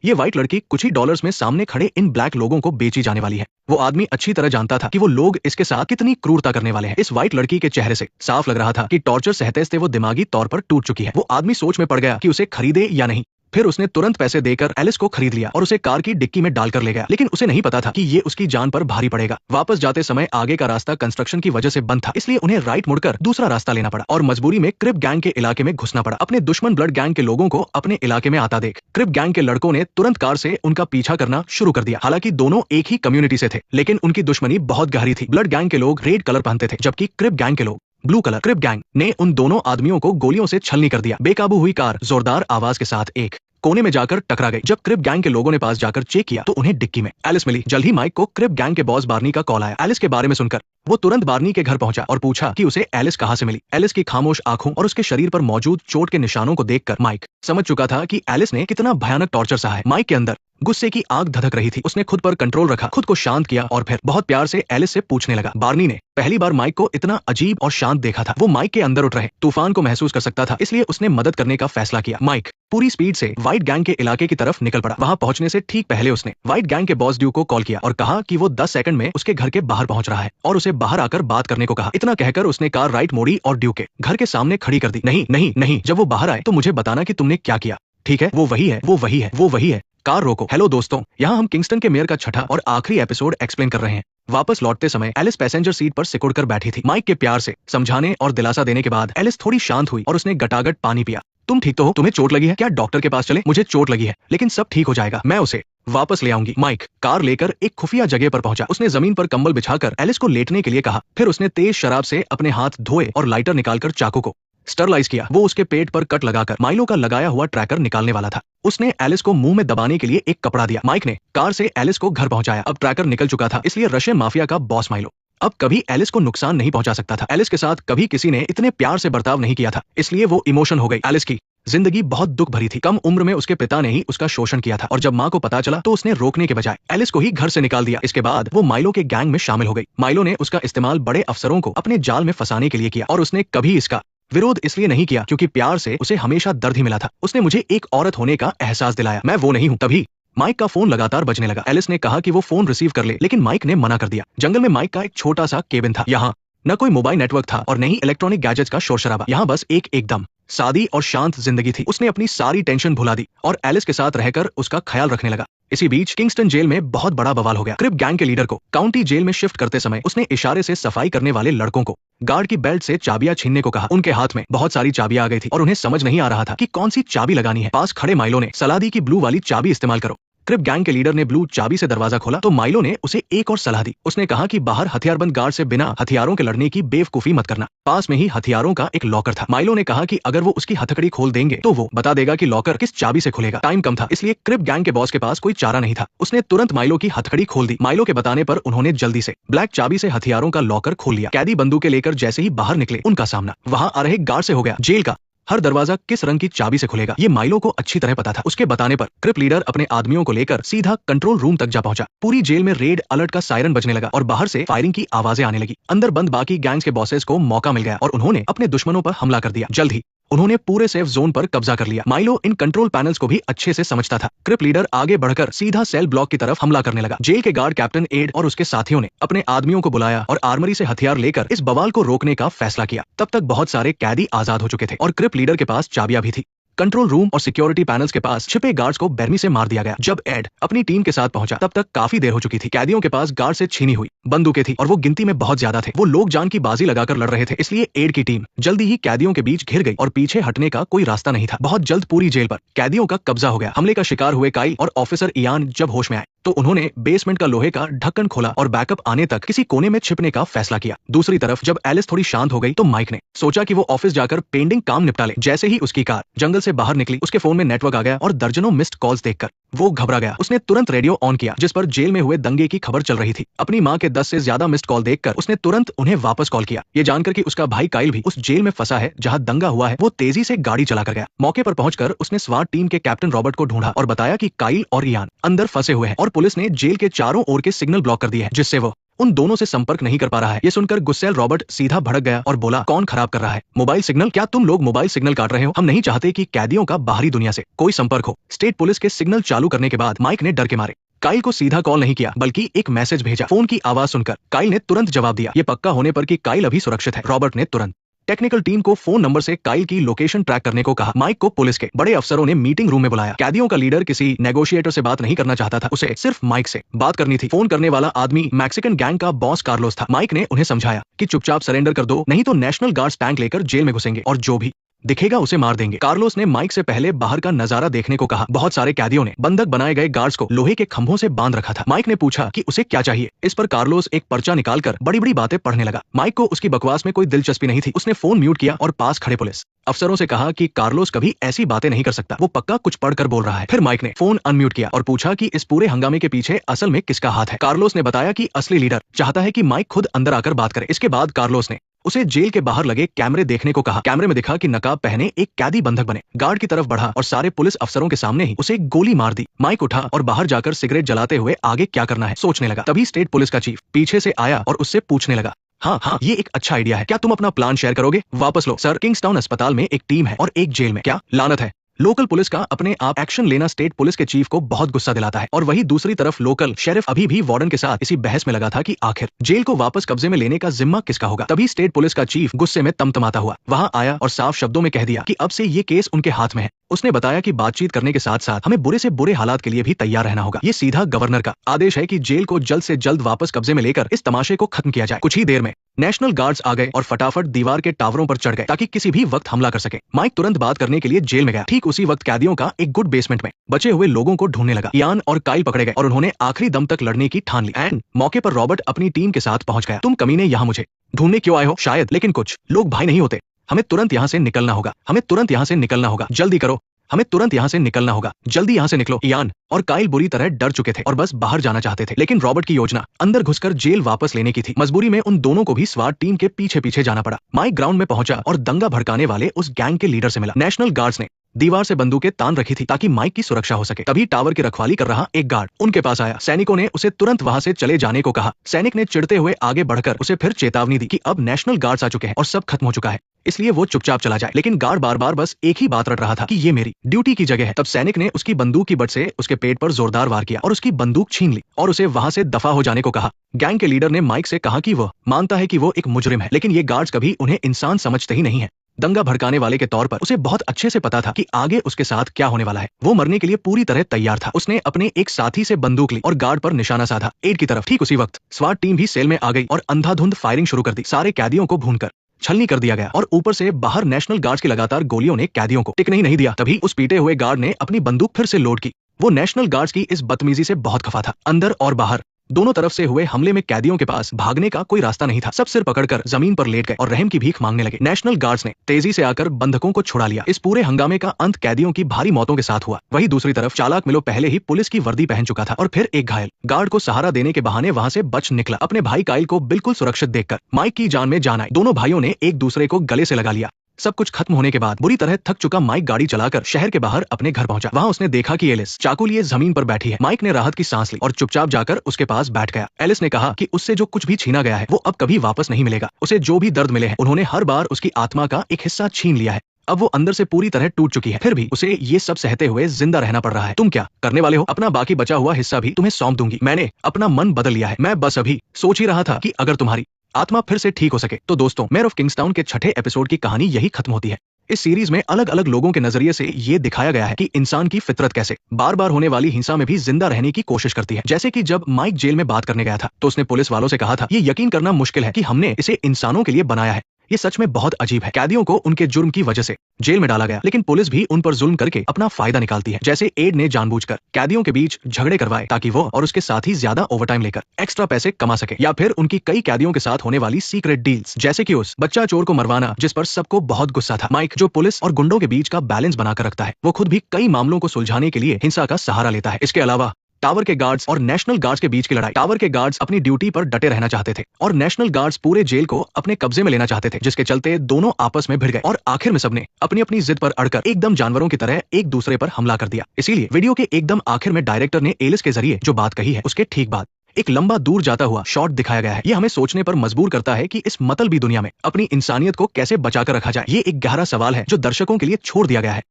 ये व्हाइट लड़की कुछ ही डॉलर्स में सामने खड़े इन ब्लैक लोगों को बेची जाने वाली है। वो आदमी अच्छी तरह जानता था कि वो लोग इसके साथ कितनी क्रूरता करने वाले हैं। इस व्हाइट लड़की के चेहरे से साफ लग रहा था कि टॉर्चर सहते सहते वो दिमागी तौर पर टूट चुकी है। वो आदमी सोच में पड़ गया कि उसे खरीदे या नहीं। फिर उसने तुरंत पैसे देकर एलिस को खरीद लिया और उसे कार की डिक्की में डालकर ले गया। लेकिन उसे नहीं पता था कि ये उसकी जान पर भारी पड़ेगा। वापस जाते समय आगे का रास्ता कंस्ट्रक्शन की वजह से बंद था, इसलिए उन्हें राइट मुड़कर दूसरा रास्ता लेना पड़ा और मजबूरी में क्रिप गैंग के इलाके में घुसना पड़ा। अपने दुश्मन ब्लड गैंग के लोगों को अपने इलाके में आता देख क्रिप गैंग के लड़कों ने तुरंत कार से उनका पीछा करना शुरू कर दिया। हालांकि दोनों एक ही कम्युनिटी से थे, लेकिन उनकी दुश्मनी बहुत गहरी थी। ब्लड गैंग के लोग रेड कलर पहनते थे, जबकि क्रिप गैंग के लोग ब्लू कलर। क्रिप गैंग ने उन दोनों आदमियों को गोलियों से छलनी कर दिया। बेकाबू हुई कार जोरदार आवाज के साथ एक कोने में जाकर टकरा गई। जब क्रिप गैंग के लोगों ने पास जाकर चेक किया तो उन्हें डिक्की में एलिस मिली। जल्द ही माइक को क्रिप गैंग के बॉस बार्नी का कॉल आया। एलिस के बारे में सुनकर वो तुरंत बार्नी के घर पहुंचा और पूछा कि उसे एलिस कहां से मिली। एलिस की खामोश आंखों और उसके शरीर पर मौजूद चोट के निशानों को देखकर माइक समझ चुका था कि एलिस ने कितना भयानक टॉर्चर सहा है। माइक के अंदर गुस्से की आग धधक रही थी। उसने खुद पर कंट्रोल रखा, खुद को शांत किया और फिर बहुत प्यार से एलिस से पूछने लगा। बार्नी ने पहली बार माइक को इतना अजीब और शांत देखा था। वो माइक के अंदर उठ रहे तूफान को महसूस कर सकता था, इसलिए उसने मदद करने का फैसला किया। माइक पूरी स्पीड से व्हाइट गैंग के इलाके की तरफ निकल पड़ा। वहां पहुंचने से ठीक पहले उसने व्हाइट गैंग के बॉस ड्यू को कॉल किया और कहा कि वो 10 सेकंड में उसके घर के बाहर पहुंच रहा है और उसे बाहर आकर बात करने को कहा। इतना कहकर उसने कार राइट मोड़ी और ड्यू के घर के सामने खड़ी कर दी। नहीं नहीं नहीं, जब वो बाहर आए तो मुझे बताना कि तुमने क्या किया, ठीक है? वो वही है, वो वही है, वो वही है। कार रोको। हेलो दोस्तों, यहाँ हम किंगस्टन के मेयर का छठा और आखिरी एपिसोड एक्सप्लेन कर रहे हैं। वापस लौटते समय एलिस पैसेंजर सीट पर सिकुड़कर बैठी थी। माइक के प्यार से समझाने और दिलासा देने के बाद एलिस थोड़ी शांत हुई और उसने गटागट पानी पिया। तुम ठीक तो हो? तुम्हें चोट लगी है क्या? डॉक्टर के पास चले? मुझे चोट लगी है, लेकिन सब ठीक हो जाएगा, मैं उसे वापस ले आऊंगी। माइक कार लेकर एक खुफिया जगह पर पहुंचा। उसने जमीन पर कंबल बिछाकर एलिस को लेटने के लिए कहा। फिर उसने तेज शराब से अपने हाथ धोए और लाइटर निकालकर चाकू को स्टरलाइज किया। वो उसके पेट पर कट लगाकर माइलो का लगाया हुआ ट्रैकर निकालने वाला था। उसने एलिस को मुंह में दबाने के लिए एक कपड़ा दिया। माइक ने कार से एलिस को घर पहुंचाया। अब ट्रैकर निकल चुका था, इसलिए रशियन माफिया का बॉस माइलो अब कभी एलिस को नुकसान नहीं पहुंचा सकता था। एलिस के साथ कभी किसी ने इतने प्यार से बर्ताव नहीं किया था, इसलिए वो इमोशन हो गई। एलिस की जिंदगी बहुत दुख भरी थी। कम उम्र में उसके पिता ने ही उसका शोषण किया था और जब माँ को पता चला तो उसने रोकने के बजाय एलिस को ही घर से निकाल दिया। इसके बाद वो माइलो के गैंग में शामिल हो गई। माइलो ने उसका इस्तेमाल बड़े अफसरों को अपने जाल में फंसाने के लिए किया और उसने कभी इसका विरोध इसलिए नहीं किया क्योंकि प्यार से उसे हमेशा दर्द ही मिला था। उसने मुझे एक औरत होने का एहसास दिलाया, मैं वो नहीं हूँ। तभी माइक का फोन लगातार बजने लगा। एलिस ने कहा कि वो फोन रिसीव कर ले, लेकिन माइक ने मना कर दिया। जंगल में माइक का एक छोटा सा केबिन था। यहाँ न कोई मोबाइल नेटवर्क था और न ही इलेक्ट्रॉनिक गैजेट्स का शोर शराबा। यहाँ बस एकदम सादी और शांत जिंदगी थी। उसने अपनी सारी टेंशन भुला दी और एलिस के साथ रहकर उसका ख्याल रखने लगा। इसी बीच किंगस्टन जेल में बहुत बड़ा बवाल हो गया। क्रिप गैंग के लीडर को काउंटी जेल में शिफ्ट करते समय उसने इशारे से सफाई करने वाले लड़कों को गार्ड की बेल्ट से चाबियां छीनने को कहा। उनके हाथ में बहुत सारी चाबियां आ गई थी और उन्हें समझ नहीं आ रहा था कि कौन सी चाबी लगानी है। पास खड़े माइलो ने सलाह दी कि ब्लू वाली चाबी इस्तेमाल करो। क्रिप गैंग के लीडर ने ब्लू चाबी से दरवाजा खोला तो माइलो ने उसे एक और सलाह दी। उसने कहा कि बाहर हथियारबंद गार्ड से बिना हथियारों के लड़ने की बेवकूफी मत करना। पास में ही हथियारों का एक लॉकर था। माइलो ने कहा कि अगर वो उसकी हथकड़ी खोल देंगे तो वो बता देगा कि लॉकर किस चाबी से खुलेगा। टाइम कम था, इसलिए क्रिप गैंग के बॉस के पास कोई चारा नहीं था। उसने तुरंत माइलो की हथकड़ी खोल दी। माइलो के बताने पर उन्होंने जल्दी से ब्लैक चाबी से हथियारों का लॉकर खोल लिया। कैदी बंदूकें लेकर जैसे ही बाहर निकले उनका सामना वहां आ रहे गार्ड से हो गया। जेल का हर दरवाजा किस रंग की चाबी से खुलेगा ये माइलो को अच्छी तरह पता था। उसके बताने पर क्रिप लीडर अपने आदमियों को लेकर सीधा कंट्रोल रूम तक जा पहुंचा। पूरी जेल में रेड अलर्ट का सायरन बजने लगा और बाहर से फायरिंग की आवाजें आने लगी। अंदर बंद बाकी गैंग्स के बॉसेस को मौका मिल गया और उन्होंने अपने दुश्मनों पर हमला कर दिया। जल्द ही उन्होंने पूरे सेफ जोन पर कब्जा कर लिया। माइलो इन कंट्रोल पैनल्स को भी अच्छे से समझता था। क्रिप लीडर आगे बढ़कर सीधा सेल ब्लॉक की तरफ हमला करने लगा। जेल के गार्ड कैप्टन एड और उसके साथियों ने अपने आदमियों को बुलाया और आर्मरी से हथियार लेकर इस बवाल को रोकने का फैसला किया। तब तक बहुत सारे कैदी आजाद हो चुके थे और क्रिप लीडर के पास चाबियां भी थी। कंट्रोल रूम और सिक्योरिटी पैनल्स के पास छिपे गार्ड्स को बेरमी से मार दिया गया। जब एड अपनी टीम के साथ पहुंचा तब तक काफी देर हो चुकी थी। कैदियों के पास गार्ड से छीनी हुई बंदूकें थी और वो गिनती में बहुत ज्यादा थे। वो लोग जान की बाजी लगाकर लड़ रहे थे, इसलिए एड की टीम जल्दी ही कैदियों के बीच घिर गई और पीछे हटने का कोई रास्ता नहीं था। बहुत जल्द पूरी जेल पर कैदियों का कब्जा हो गया। हमले का शिकार हुए काइल और ऑफिसर इयान जब होश में आए तो उन्होंने बेसमेंट का लोहे का ढक्कन खोला और बैकअप आने तक किसी कोने में छिपने का फैसला किया। दूसरी तरफ जब एलिस थोड़ी शांत हो गई तो माइक ने सोचा कि वो ऑफिस जाकर पेंडिंग काम निपटा ले। जैसे ही उसकी कार जंगल से बाहर निकली उसके फोन में नेटवर्क आ गया और दर्जनों मिस्ड कॉल्स देखकर वो घबरा गया। उसने तुरंत रेडियो ऑन किया जिस पर जेल में हुए दंगे की खबर चल रही थी। अपनी माँ के 10 से ज्यादा मिस्ड कॉल देखकर उसने तुरंत उन्हें वापस कॉल किया। ये जानकर कि उसका भाई काइल भी उस जेल में फंसा है जहाँ दंगा हुआ है, वो तेजी से गाड़ी चलाकर गया। मौके पर पहुंचकर उसने स्वाट टीम के कैप्टन रॉबर्ट को ढूंढा और बताया कि काइल और इयान अंदर फंसे हुए हैं और पुलिस ने जेल के चारों ओर के सिग्नल ब्लॉक कर दिए हैं, जिससे वो उन दोनों से संपर्क नहीं कर पा रहा है। ये सुनकर गुस्सैल रॉबर्ट सीधा भड़क गया और बोला, कौन खराब कर रहा है? Mobile signal? क्या तुम लोग मोबाइल सिग्नल काट रहे हो? हम नहीं चाहते कि कैदियों का बाहरी दुनिया से कोई संपर्क हो। स्टेट पुलिस के सिग्नल चालू करने के बाद माइक ने डर के मारे काइल को सीधा कॉल नहीं किया, बल्कि एक मैसेज भेजा। फोन की आवाज सुनकर काइल ने तुरंत जवाब दिया। ये पक्का होने पर कि काइल अभी सुरक्षित है, रॉबर्ट ने तुरंत टेक्निकल टीम को फोन नंबर से काइल की लोकेशन ट्रैक करने को कहा। माइक को पुलिस के बड़े अफसरों ने मीटिंग रूम में बुलाया। कैदियों का लीडर किसी नेगोशिएटर से बात नहीं करना चाहता था, उसे सिर्फ माइक से बात करनी थी। फोन करने वाला आदमी मैक्सिकन गैंग का बॉस कार्लोस था। माइक ने उन्हें समझाया कि चुपचाप सरेंडर कर दो, नहीं तो नेशनल गार्ड्स टैंक लेकर जेल में घुसेंगे और जो भी दिखेगा उसे मार देंगे। कार्लोस ने माइक से पहले बाहर का नजारा देखने को कहा। बहुत सारे कैदियों ने बंधक बनाए गए गार्ड्स को लोहे के खंभों से बांध रखा था। माइक ने पूछा कि उसे क्या चाहिए। इस पर कार्लोस एक पर्चा निकालकर बड़ी बड़ी बातें पढ़ने लगा। माइक को उसकी बकवास में कोई दिलचस्पी नहीं थी। उसने फोन म्यूट किया और पास खड़े पुलिस अफसरों से कहा कि कार्लोस कभी ऐसी बातें नहीं कर सकता, वो पक्का कुछ पढ़कर बोल रहा है। फिर माइक ने फोन अनम्यूट किया और पूछा कि इस पूरे हंगामे के पीछे असल में किसका हाथ है। कार्लोस ने बताया कि असली लीडर चाहता है कि माइक खुद अंदर आकर बात करे। इसके बाद कार्लोस ने उसे जेल के बाहर लगे कैमरे देखने को कहा। कैमरे में दिखा कि नकाब पहने एक कैदी बंधक बने गार्ड की तरफ बढ़ा और सारे पुलिस अफसरों के सामने ही उसे एक गोली मार दी। माइक उठा और बाहर जाकर सिगरेट जलाते हुए आगे क्या करना है सोचने लगा। तभी स्टेट पुलिस का चीफ पीछे से आया और उससे पूछने लगा, हाँ, ये एक अच्छा आइडिया है, क्या तुम अपना प्लान शेयर करोगे? वापस लो सर, किंग्सटाउन अस्पताल में एक टीम है और एक जेल में। क्या लानत है? लोकल पुलिस का अपने आप एक्शन लेना स्टेट पुलिस के चीफ को बहुत गुस्सा दिलाता है। और वही दूसरी तरफ लोकल शेरिफ अभी भी वार्डन के साथ इसी बहस में लगा था कि आखिर जेल को वापस कब्जे में लेने का जिम्मा किसका होगा। तभी स्टेट पुलिस का चीफ गुस्से में तमतमाता हुआ वहां आया और साफ शब्दों में कह दिया कि अब से ये केस उनके हाथ में है। उसने बताया कि बातचीत करने के साथ साथ हमें बुरे से बुरे हालात के लिए भी तैयार रहना होगा। ये सीधा गवर्नर का आदेश है कि जेल को जल्द से जल्द वापस कब्जे में लेकर इस तमाशे को खत्म किया जाए। कुछ ही देर में नेशनल गार्ड्स आ गए और फटाफट दीवार के टावरों पर चढ़ गए ताकि किसी भी वक्त हमला कर सके। माइक तुरंत बात करने के लिए जेल में गया। ठीक उसी वक्त कैदियों का एक गुड बेसमेंट में बचे हुए लोगों को ढूंढने लगा। इयान और काइल पकड़े गए और उन्होंने आखिरी दम तक लड़ने की ठान ली। एंड मौके पर रॉबर्ट अपनी टीम के साथ पहुंच गया। तुम कमीने यहाँ मुझे ढूंढने क्यों आए हो? शायद, लेकिन कुछ लोग भाई नहीं होते। हमें तुरंत यहाँ से निकलना होगा, हमें तुरंत यहाँ से निकलना होगा, जल्दी करो, हमें तुरंत यहाँ से निकलना होगा, जल्दी यहाँ से निकलो। इयान और काइल बुरी तरह डर चुके थे और बस बाहर जाना चाहते थे, लेकिन रॉबर्ट की योजना अंदर घुसकर जेल वापस लेने की थी। मजबूरी में उन दोनों को भी स्वाट टीम के पीछे पीछे जाना पड़ा। माइक ग्राउंड में पहुंचा और दंगा भड़काने वाले उस गैंग के लीडर से मिला। नेशनल गार्ड्स ने दीवार से बंदूकें तान रखी थी ताकि माइक की सुरक्षा हो सके। तभी टावर की रखवाली कर रहा एक गार्ड उनके पास आया। सैनिकों ने उसे तुरंत वहां से चले जाने को कहा। सैनिक ने चिढ़ते हुए आगे बढ़कर उसे फिर चेतावनी दी कि अब नेशनल गार्ड्स आ चुके हैं और सब खत्म हो चुका है, इसलिए वो चुपचाप चला जाए। लेकिन गार्ड बार बार बस एक ही बात रट रहा था कि ये मेरी ड्यूटी की जगह है। तब सैनिक ने उसकी बंदूक की बट से उसके पेट पर जोरदार वार किया और उसकी बंदूक छीन ली और उसे वहां से दफा हो जाने को कहा। गैंग के लीडर ने माइक से कहा कि वह मानता है कि वो एक मुजरिम है, लेकिन ये गार्ड्स कभी उन्हें इंसान समझते ही नहीं है। दंगा भड़काने वाले के तौर पर उसे बहुत अच्छे से पता था कि आगे उसके साथ क्या होने वाला है। वो मरने के लिए पूरी तरह तैयार था। उसने अपने एक साथी से बंदूक ली और गार्ड पर निशाना साधा, एड की तरफ। ठीक उसी वक्त स्वाट टीम भी सेल में आ गई और अंधाधुंध फायरिंग शुरू कर दी। सारे कैदियों को भूनकर छलनी कर दिया गया और ऊपर से बाहर नेशनल गार्ड्स की लगातार गोलियों ने कैदियों को टिकने ही नहीं दिया। तभी उस पीटे हुए गार्ड ने अपनी बंदूक फिर से लोड की। वो नेशनल गार्ड्स की इस बदतमीजी से बहुत खफा था। अंदर और बाहर दोनों तरफ से हुए हमले में कैदियों के पास भागने का कोई रास्ता नहीं था। सब सिर पकड़कर जमीन पर लेट गए और रहम की भीख मांगने लगे। नेशनल गार्ड्स ने तेजी से आकर बंधकों को छुड़ा लिया। इस पूरे हंगामे का अंत कैदियों की भारी मौतों के साथ हुआ। वहीं दूसरी तरफ चालाक मिलो पहले ही पुलिस की वर्दी पहन चुका था और फिर एक घायल गार्ड को सहारा देने के बहाने वहां से बच निकला। अपने भाई काइल को बिल्कुल सुरक्षित देखकर माइक की जान में जान आई। दोनों भाइयों ने एक दूसरे को गले से लगा लिया। सब कुछ खत्म होने के बाद बुरी तरह थक चुका माइक गाड़ी चलाकर शहर के बाहर अपने घर पहुंचा। वहां उसने देखा कि एलिस चाकू लिए जमीन पर बैठी है। माइक ने राहत की सांस ली और चुपचाप जाकर उसके पास बैठ गया। एलिस ने कहा कि उससे जो कुछ भी छीना गया है वो अब कभी वापस नहीं मिलेगा। उसे जो भी दर्द मिले हैं उन्होंने हर बार उसकी आत्मा का एक हिस्सा छीन लिया है। अब वो अंदर से पूरी तरह टूट चुकी है, फिर भी उसे ये सब सहते हुए जिंदा रहना पड़ रहा है। तुम क्या करने वाले हो? अपना बाकी बचा हुआ हिस्सा भी तुम्हें सौंप दूंगी। मैंने अपना मन बदल लिया है। मैं बस अभी सोच ही रहा था कि अगर तुम्हारी आत्मा फिर से ठीक हो सके तो। दोस्तों, मेयर ऑफ किंग्सटाउन के छठे एपिसोड की कहानी यही खत्म होती है। इस सीरीज में अलग अलग लोगों के नजरिए से ये दिखाया गया है कि इंसान की फितरत कैसे बार बार होने वाली हिंसा में भी जिंदा रहने की कोशिश करती है। जैसे कि जब माइक जेल में बात करने गया था तो उसने पुलिस वालों से कहा था, ये यकीन करना मुश्किल है कि हमने इसे इंसानों के लिए बनाया है। ये सच में बहुत अजीब है। कैदियों को उनके जुर्म की वजह से जेल में डाला गया, लेकिन पुलिस भी उन पर जुल्म करके अपना फायदा निकालती है। जैसे एड ने जानबूझकर कैदियों के बीच झगड़े करवाए ताकि वो और उसके साथी ज्यादा ओवरटाइम लेकर एक्स्ट्रा पैसे कमा सके, या फिर उनकी कई कैदियों के साथ होने वाली सीक्रेट डील्स, जैसे कि उस बच्चा चोर को मरवाना जिस पर सबको बहुत गुस्सा था। माइक, जो पुलिस और गुंडों के बीच का बैलेंस बनाकर रखता है, वो खुद भी कई मामलों को सुलझाने के लिए हिंसा का सहारा लेता है। इसके अलावा टावर के गार्ड्स और नेशनल गार्ड्स के बीच की लड़ाई। टावर के गार्ड्स अपनी ड्यूटी पर डटे रहना चाहते थे और नेशनल गार्ड्स पूरे जेल को अपने कब्जे में लेना चाहते थे, जिसके चलते दोनों आपस में भिड़ गए और आखिर में सबने अपनी अपनी जिद पर अड़कर एकदम जानवरों की तरह एक दूसरे पर हमला कर दिया। इसीलिए वीडियो के एकदम आखिर में डायरेक्टर ने एलिस के जरिए जो बात कही है उसके ठीक बाद एक लंबा दूर जाता हुआ शॉट दिखाया गया है। ये हमें सोचने पर मजबूर करता है कि इस मतलबी दुनिया में अपनी इंसानियत को कैसे बचाकर रखा जाए। ये एक गहरा सवाल है जो दर्शकों के लिए छोड़ दिया गया है।